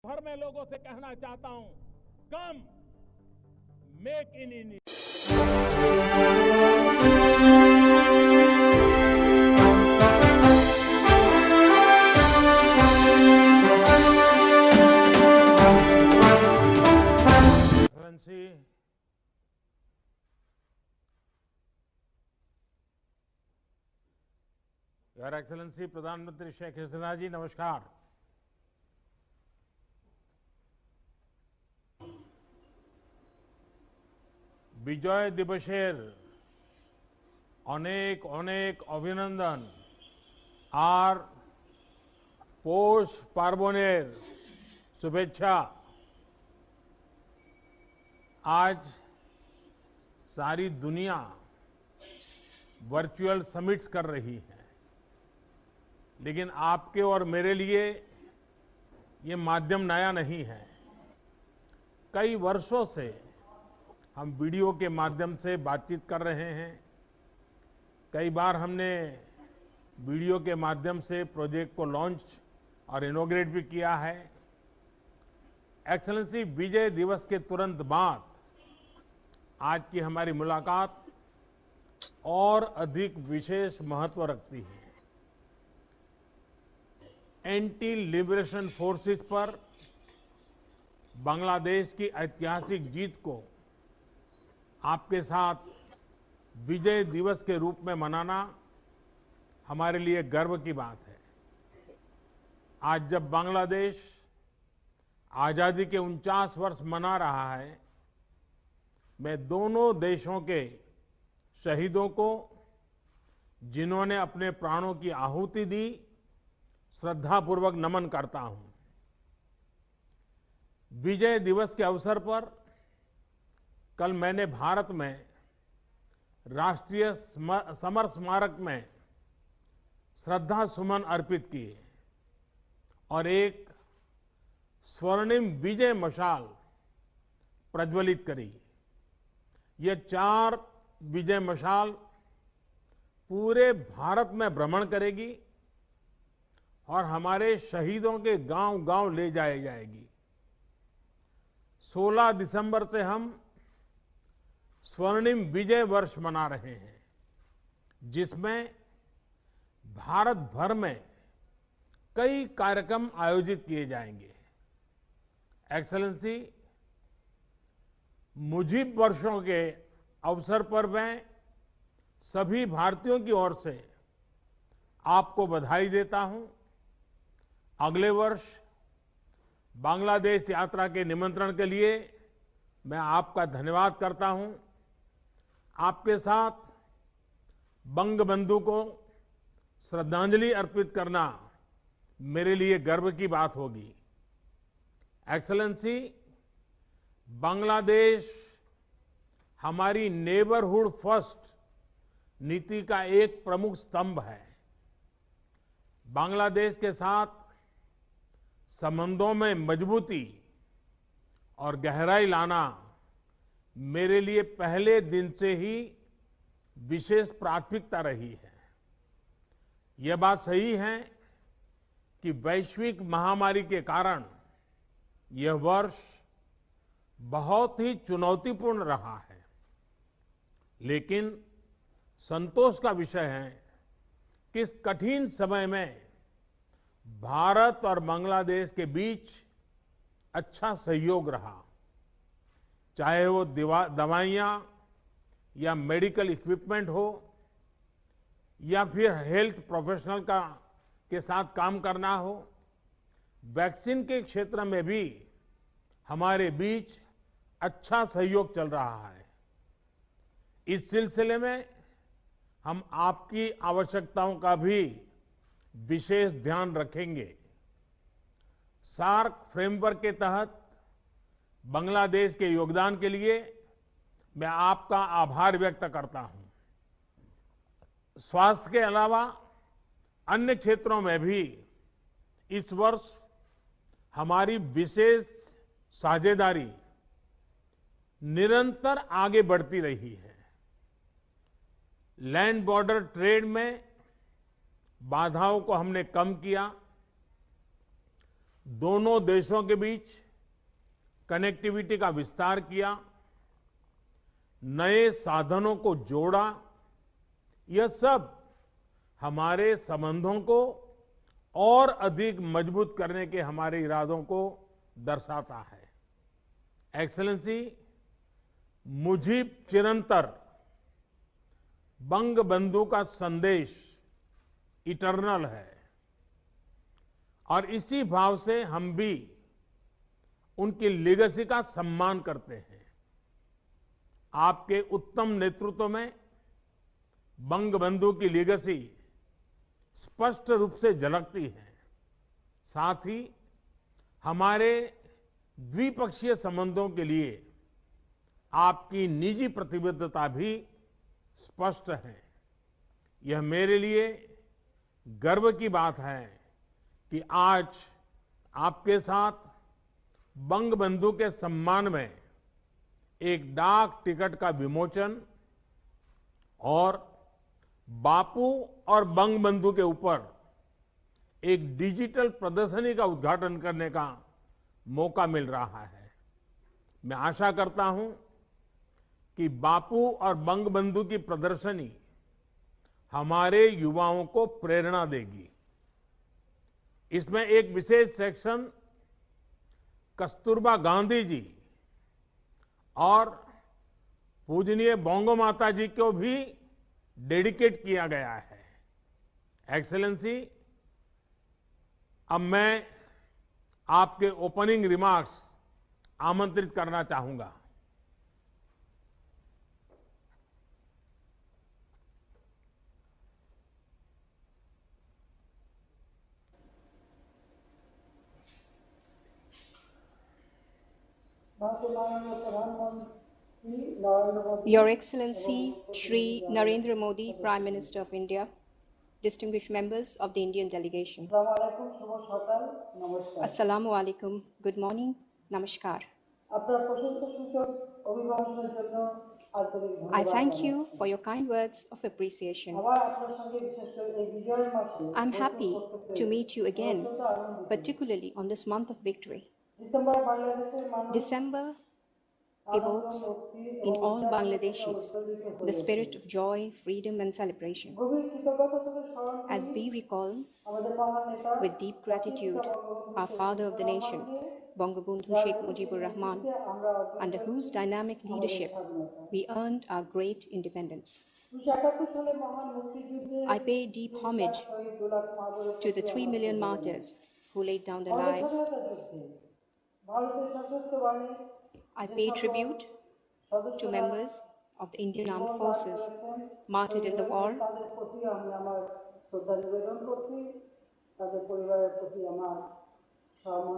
भर में लोगों से कहना चाहता हूं, कम make in India. Your excellency प्रधानमंत्री शेख हसीना जी, नमस्कार। বিজয় দিবসের অনেক অনেক অভিনন্দন আর পৌষ পার্বণের শুভেচ্ছা। आज सारी दुनिया वर्चुअल समिट्स कर रही है, लेकिन आपके और मेरे लिए ये माध्यम नया नहीं है। कई वर्षों से हम वीडियो के माध्यम से बातचीत कर रहे हैं। कई बार हमने वीडियो के माध्यम से प्रोजेक्ट को लॉन्च और इनॉग्रेट भी किया है। एक्सेलेंसी, विजय दिवस के तुरंत बाद आज की हमारी मुलाकात और अधिक विशेष महत्व रखती है। एंटी लिबरेशन फोर्सेस पर बांग्लादेश की ऐतिहासिक जीत को आपके साथ विजय दिवस के रूप में मनाना हमारे लिए गर्व की बात है। आज जब बांग्लादेश आजादी के 49 वर्ष मना रहा है, मैं दोनों देशों के शहीदों को, जिन्होंने अपने प्राणों की आहुति दी, श्रद्धापूर्वक नमन करता हूं। विजय दिवस के अवसर पर कल मैंने भारत में राष्ट्रीय समर स्मारक में श्रद्धा सुमन अर्पित किए और एक स्वर्णिम विजय मशाल प्रज्वलित करी। ये 4 विजय मशाल पूरे भारत में भ्रमण करेगी और हमारे शहीदों के गांव-गांव ले जाई जाएगी। 16 दिसंबर से हम स्वर्णिम विजय वर्ष मना रहे हैं, जिसमें भारत भर में कई कार्यक्रम आयोजित किए जाएंगे। एक्सेलेंसी, मुजीब वर्षों के अवसर पर मैं सभी भारतीयों की ओर से आपको बधाई देता हूं। अगले वर्ष बांग्लादेश यात्रा के निमंत्रण के लिए मैं आपका धन्यवाद करता हूं। आपके साथ बंगबंधु को श्रद्धांजलि अर्पित करना मेरे लिए गर्व की बात होगी। एक्सेलेंसी, बांग्लादेश हमारी नेबरहुड फर्स्ट नीति का एक प्रमुख स्तंभ है। बांग्लादेश के साथ संबंधों में मजबूती और गहराई लाना मेरे लिए पहले दिन से ही विशेष प्राथमिकता रही है। यह बात सही है कि वैश्विक महामारी के कारण यह वर्ष बहुत ही चुनौतीपूर्ण रहा है, लेकिन संतोष का विषय है कि इस कठिन समय में भारत और बांग्लादेश के बीच अच्छा सहयोग रहा। चाहे वो दवाइयां या मेडिकल इक्विपमेंट हो या फिर हेल्थ प्रोफेशनल के साथ काम करना हो, वैक्सीन के क्षेत्र में भी हमारे बीच अच्छा सहयोग चल रहा है। इस सिलसिले में हम आपकी आवश्यकताओं का भी विशेष ध्यान रखेंगे। सार्क फ्रेमवर्क के तहत बांग्लादेश के योगदान के लिए मैं आपका आभार व्यक्त करता हूं। स्वास्थ्य के अलावा अन्य क्षेत्रों में भी इस वर्ष हमारी विशेष साझेदारी निरंतर आगे बढ़ती रही है। लैंड बॉर्डर ट्रेड में बाधाओं को हमने कम किया। दोनों देशों के बीच कनेक्टिविटी का विस्तार किया, नए साधनों को जोड़ा। यह सब हमारे संबंधों को और अधिक मजबूत करने के हमारे इरादों को दर्शाता है। एक्सेलेंसी, मुझीब चिरंतर बंगबंधु का संदेश इटर्नल है और इसी भाव से हम भी उनकी लेगेसी का सम्मान करते हैं। आपके उत्तम नेतृत्व में बंगबंधु की लेगेसी स्पष्ट रूप से झलकती है। साथ ही हमारे द्विपक्षीय संबंधों के लिए आपकी निजी प्रतिबद्धता भी स्पष्ट है। यह मेरे लिए गर्व की बात है कि आज आपके साथ बंगबंधु के सम्मान में एक डाक टिकट का विमोचन और बापू और बंगबंधु के ऊपर एक डिजिटल प्रदर्शनी का उद्घाटन करने का मौका मिल रहा है। मैं आशा करता हूं कि बापू और बंगबंधु की प्रदर्शनी हमारे युवाओं को प्रेरणा देगी। इसमें एक विशेष सेक्शन कस्तूरबा गांधी जी और पूजनीय बंगो माता जी को भी डेडिकेट किया गया है। एक्सेलेंसी, अब मैं आपके ओपनिंग रिमार्क्स आमंत्रित करना चाहूंगा। Your Excellency Shri Narendra Modi, Prime Minister of India, distinguished members of the Indian delegation. Assalamu alaikum, good morning, namaskar. I thank you for your kind words of appreciation. I'm happy to meet you again, particularly on this month of victory. December evokes in all Bangladeshis the spirit of joy, freedom and celebration. As we recall with deep gratitude our father of the nation, Bangabandhu Sheikh Mujibur Rahman, under whose dynamic leadership we earned our great independence. I pay deep homage to the 3 million martyrs who laid down their lives. I pay tribute to members of the Indian Armed Forces martyred in the war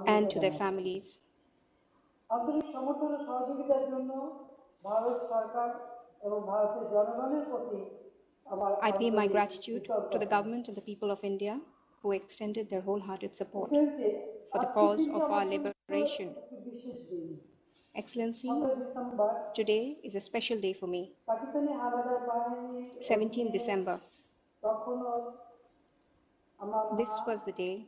and to their families. I pay my gratitude to the government and the people of India who extended their wholehearted support for the cause of our liberation. Excellency, today is a special day for me. 17 December. This was the day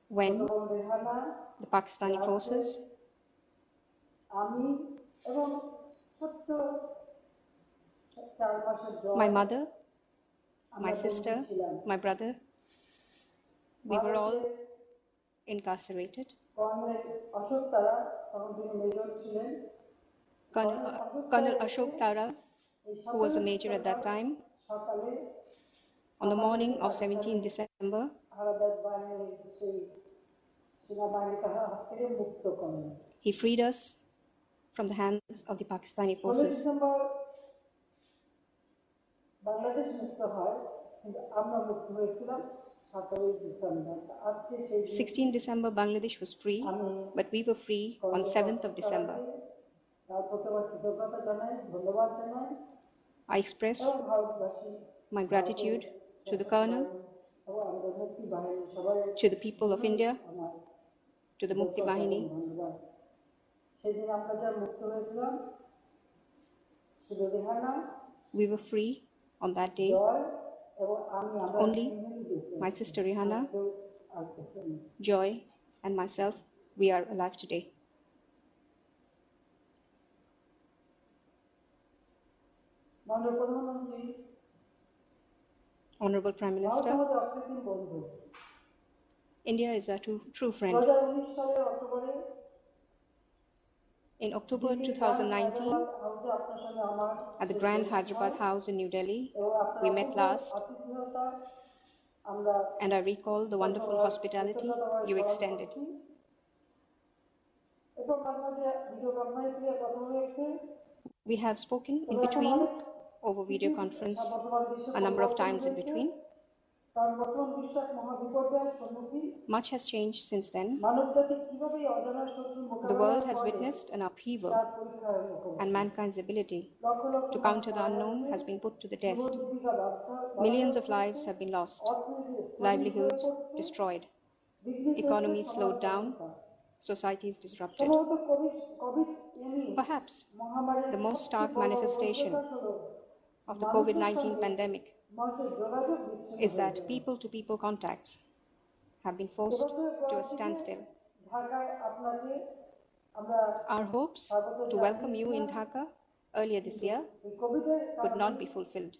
when the Pakistani forces, my mother, my sister, my brother, we were all incarcerated. Colonel Ashok Tara, who was a major at that time, on the morning of 17 December, he freed us from the hands of the Pakistani forces. 16 December, Bangladesh was free, but we were free on 7th of December. I express my gratitude to the Colonel, to the people of India, to the Mukti Bahini. We were free on that day. Only my sister Rihanna Joy, and myself, we are alive today. Honorable Prime Minister, India is a true friend. In October 2019, at the Grand Hyderabad House in New Delhi, we met last, and I recall the wonderful hospitality you extended. We have spoken in between over video conference a number of times in between. Much has changed since then. The world has witnessed an upheaval, and mankind's ability to counter the unknown has been put to the test. Millions of lives have been lost, livelihoods destroyed, economies slowed down, societies disrupted. Perhaps the most stark manifestation of the COVID-19 pandemic is that people-to-people contacts have been forced to a standstill. Our hopes to welcome you in Dhaka earlier this year could not be fulfilled.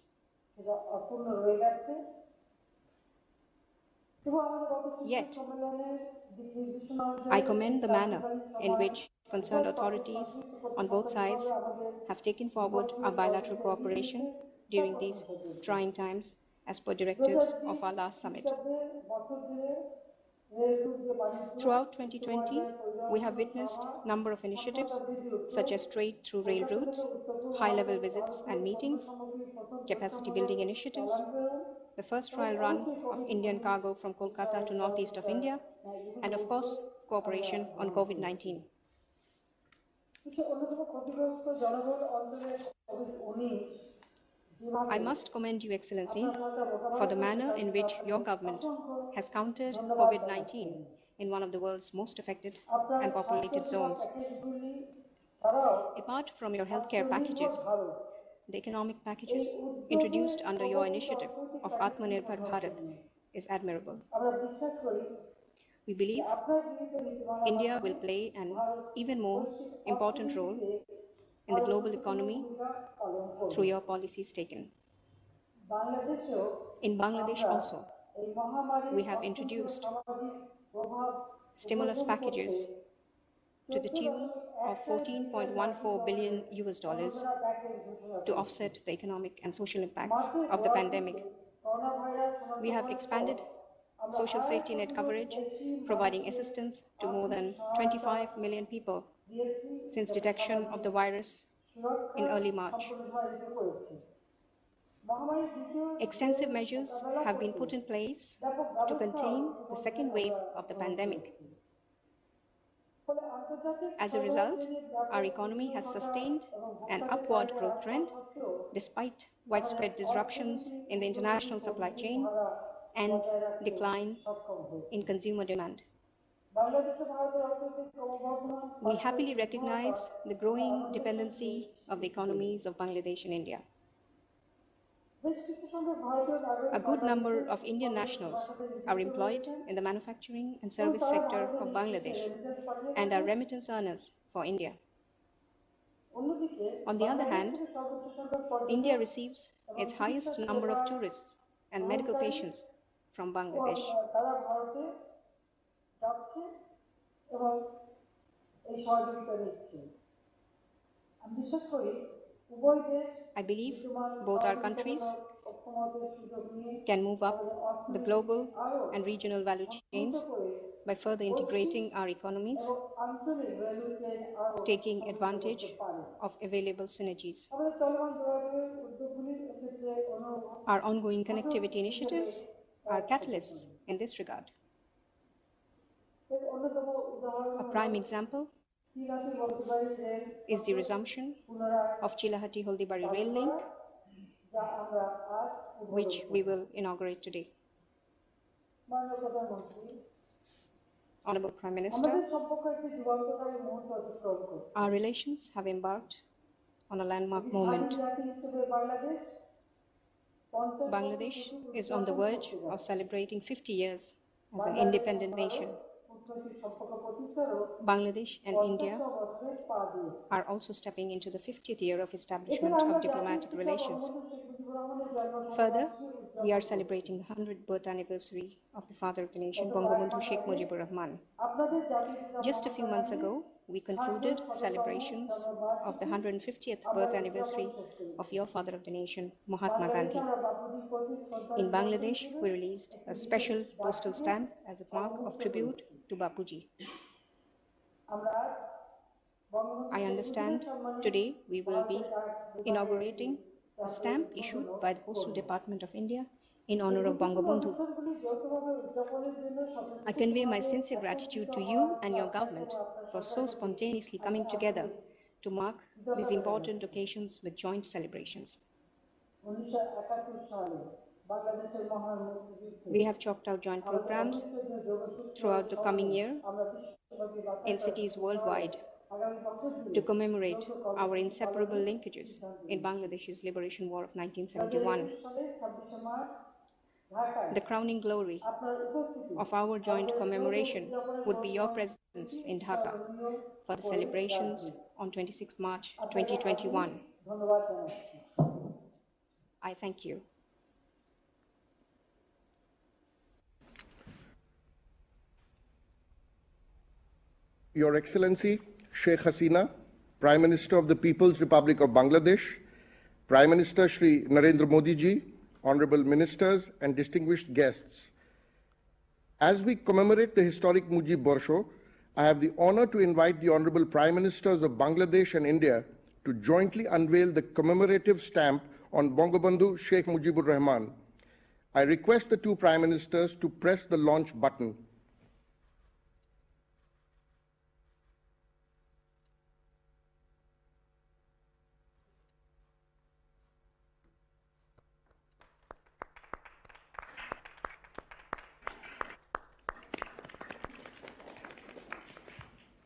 Yet, I commend the manner in which concerned authorities on both sides have taken forward our bilateral cooperation during these trying times as per directives of our last summit. Throughout 2020, we have witnessed a number of initiatives such as trade through rail routes, high-level visits and meetings, capacity building initiatives, the first trial run of Indian cargo from Kolkata to northeast of India, and of course, cooperation on COVID-19. I must commend you, Excellency, for the manner in which your government has countered COVID-19 in one of the world's most affected and populated zones. Apart from your healthcare packages, the economic packages introduced under your initiative of Atmanirbhar Bharat is admirable. We believe India will play an even more important role in the global economy through your policies taken. In Bangladesh also, we have introduced stimulus packages to the tune of 14.14 billion US dollars to offset the economic and social impacts of the pandemic. We have expanded social safety net coverage, providing assistance to more than 25 million people since detection of the virus in early March. Extensive measures have been put in place to contain the second wave of the pandemic. As a result, our economy has sustained an upward growth trend despite widespread disruptions in the international supply chain and decline in consumer demand. We happily recognize the growing dependency of the economies of Bangladesh and India. A good number of Indian nationals are employed in the manufacturing and service sector of Bangladesh and are remittance earners for India. On the other hand, India receives its highest number of tourists and medical patients from Bangladesh. I believe both our countries can move up the global and regional value chains by further integrating our economies, taking advantage of available synergies. Our ongoing connectivity initiatives are catalysts in this regard. A prime example is the resumption of Chilahati-Holdibari rail link, which we will inaugurate today. Honorable Prime Minister, our relations have embarked on a landmark moment. Bangladesh is on the verge of celebrating 50 years as an independent nation. Bangladesh and India are also stepping into the 50th year of establishment of diplomatic relations. Further, we are celebrating the 100th birth anniversary of the father of the nation, Bangabandhu Sheikh Mujibur Rahman. Just a few months ago, we concluded celebrations of the 150th birth anniversary of your father of the nation, Mahatma Gandhi. In Bangladesh, we released a special postal stamp as a mark of tribute to Bapuji. I understand today we will be inaugurating a stamp issued by the Postal Department of India in honor of Bangabandhu. I convey my sincere gratitude to you and your government for so spontaneously coming together to mark these important occasions with joint celebrations. We have chalked out joint programs throughout the coming year in cities worldwide to commemorate our inseparable linkages in Bangladesh's liberation war of 1971. The crowning glory of our joint commemoration would be your presence in Dhaka for the celebrations on 26 March 2021. I thank you. Your Excellency, Sheikh Hasina, Prime Minister of the People's Republic of Bangladesh, Prime Minister Shri Narendra Modi ji, Honorable Ministers and distinguished guests. As we commemorate the historic Mujib Borsho, I have the honor to invite the Honorable Prime Ministers of Bangladesh and India to jointly unveil the commemorative stamp on Bangabandhu Sheikh Mujibur Rahman. I request the two Prime Ministers to press the launch button.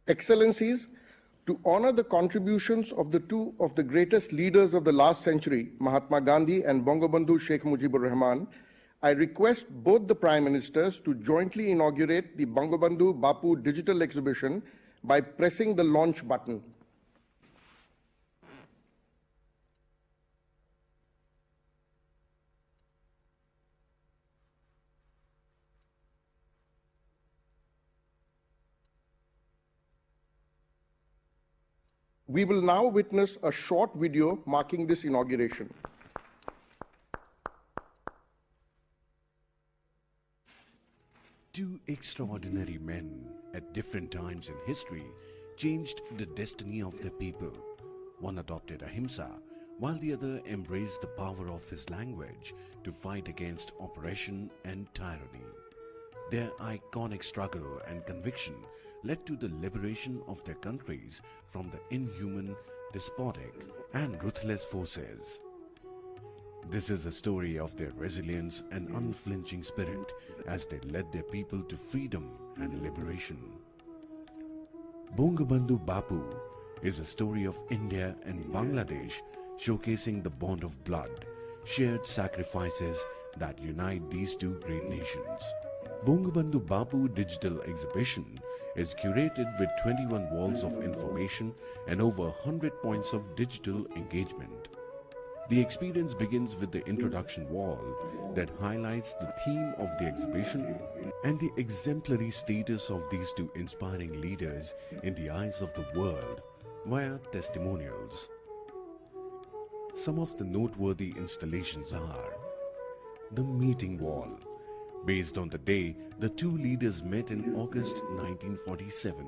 Excellencies, to honor the contributions of the two of the greatest leaders of the last century, Mahatma Gandhi and Bangabandhu Sheikh Mujibur Rahman, I request both the Prime Ministers to jointly inaugurate the Bangabandhu Bapu digital exhibition by pressing the launch button. We will now witness a short video marking this inauguration. Two extraordinary men at different times in history changed the destiny of their people. One adopted ahimsa, while the other embraced the power of his language to fight against oppression and tyranny. Their iconic struggle and conviction led to the liberation of their countries from the inhuman, despotic, and ruthless forces. This is a story of their resilience and unflinching spirit as they led their people to freedom and liberation. Bangabandhu Bapu is a story of India and Bangladesh showcasing the bond of blood, shared sacrifices that unite these two great nations. Bangabandhu Bapu digital exhibition is curated with 21 walls of information and over 100 points of digital engagement. The experience begins with the introduction wall that highlights the theme of the exhibition and the exemplary status of these two inspiring leaders in the eyes of the world via testimonials. Some of the noteworthy installations are the meeting wall, based on the day the two leaders met in August 1947.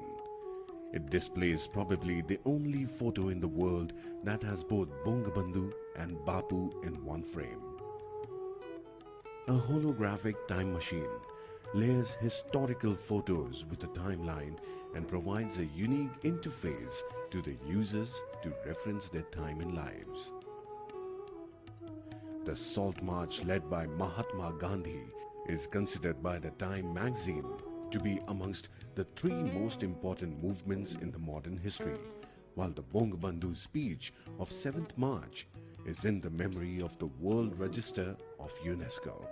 It displays probably the only photo in the world that has both Bangabandhu and Bapu in one frame. A holographic time machine layers historical photos with a timeline and provides a unique interface to the users to reference their time in lives. The Salt March led by Mahatma Gandhi is considered by the Time magazine to be amongst the three most important movements in the modern history, while the Bangabandhu speech of 7th March is in the memory of the World Register of UNESCO.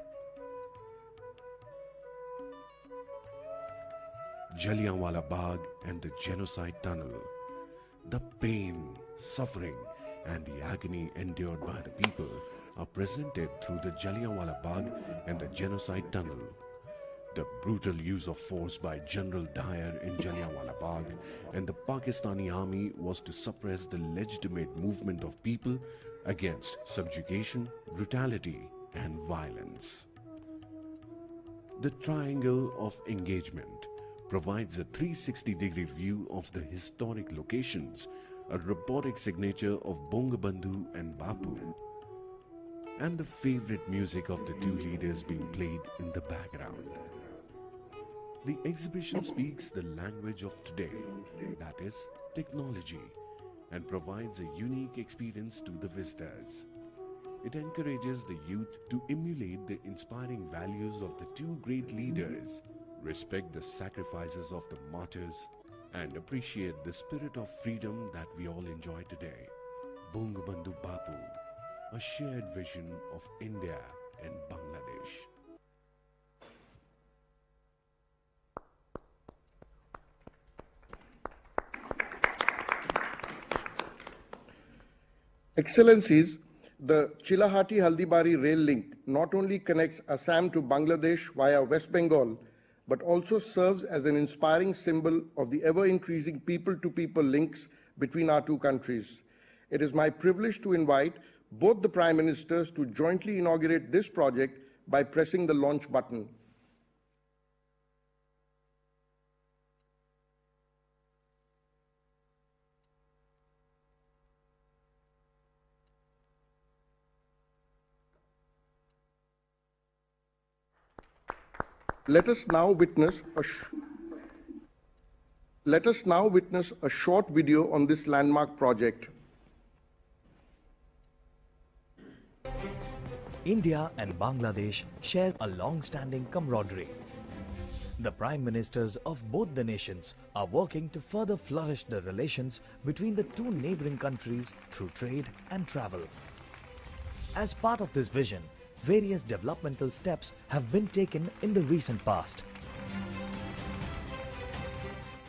Jallianwala Bagh and the Genocide Tunnel. The pain, suffering, and the agony endured by the people are presented through the Jallianwala Bagh and the Genocide Tunnel. The brutal use of force by General Dyer in Jallianwala Bagh and the Pakistani army was to suppress the legitimate movement of people against subjugation, brutality, and violence. The triangle of engagement provides a 360-degree view of the historic locations, a robotic signature of Bongabandhu and Bapu, and the favorite music of the two leaders being played in the background. The exhibition speaks the language of today, that is, technology, and provides a unique experience to the visitors. It encourages the youth to emulate the inspiring values of the two great leaders, respect the sacrifices of the martyrs, and appreciate the spirit of freedom that we all enjoy today. Bongabandhu Bapu, a shared vision of India and Bangladesh. Excellencies, the Chilahati-Haldibari rail link not only connects Assam to Bangladesh via West Bengal, but also serves as an inspiring symbol of the ever-increasing people-to-people links between our two countries. It is my privilege to invite both the Prime Ministers to jointly inaugurate this project by pressing the launch button. Let us now witness a short video on this landmark project. India and Bangladesh share a long-standing camaraderie. The Prime Ministers of both the nations are working to further flourish the relations between the two neighboring countries through trade and travel. As part of this vision, various developmental steps have been taken in the recent past,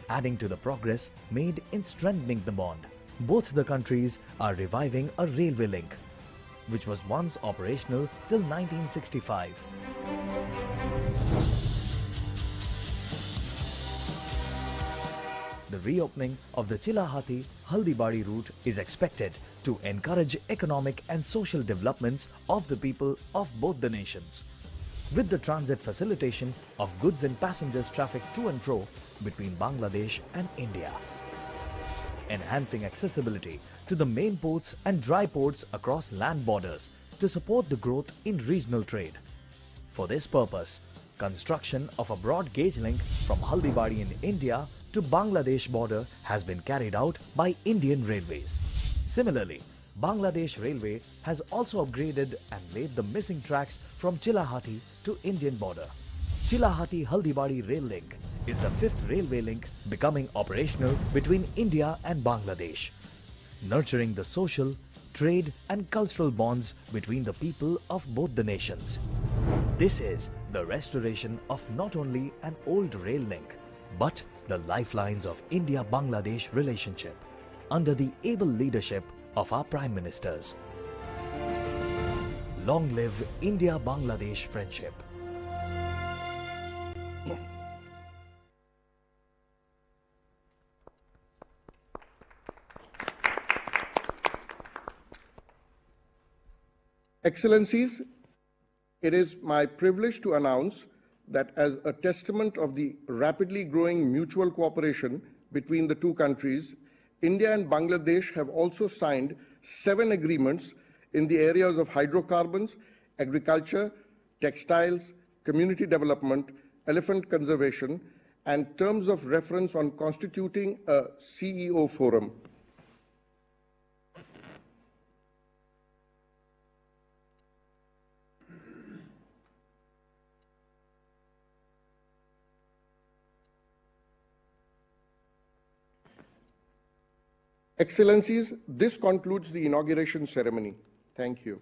adding to the progress made in strengthening the bond. Both the countries are reviving a railway link, which was once operational till 1965. The reopening of the Chilahati-Haldibari route is expected to encourage economic and social developments of the people of both the nations, with the transit facilitation of goods and passengers traffic to and fro between Bangladesh and India, enhancing accessibility to the main ports and dry ports across land borders to support the growth in regional trade. For this purpose, construction of a broad gauge link from Haldibari in India to Bangladesh border has been carried out by Indian Railways. Similarly, Bangladesh Railway has also upgraded and laid the missing tracks from Chilahati to Indian border. Chilahati-Haldibari rail link is the fifth railway link becoming operational between India and Bangladesh, nurturing the social, trade and cultural bonds between the people of both the nations. This is the restoration of not only an old rail link, but the lifelines of India-Bangladesh relationship under the able leadership of our Prime Ministers. Long live India-Bangladesh friendship. Excellencies, it is my privilege to announce that as a testament of the rapidly growing mutual cooperation between the two countries, India and Bangladesh have also signed 7 agreements in the areas of hydrocarbons, agriculture, textiles, community development, elephant conservation, and terms of reference on constituting a CEO forum. Excellencies, this concludes the inauguration ceremony. Thank you.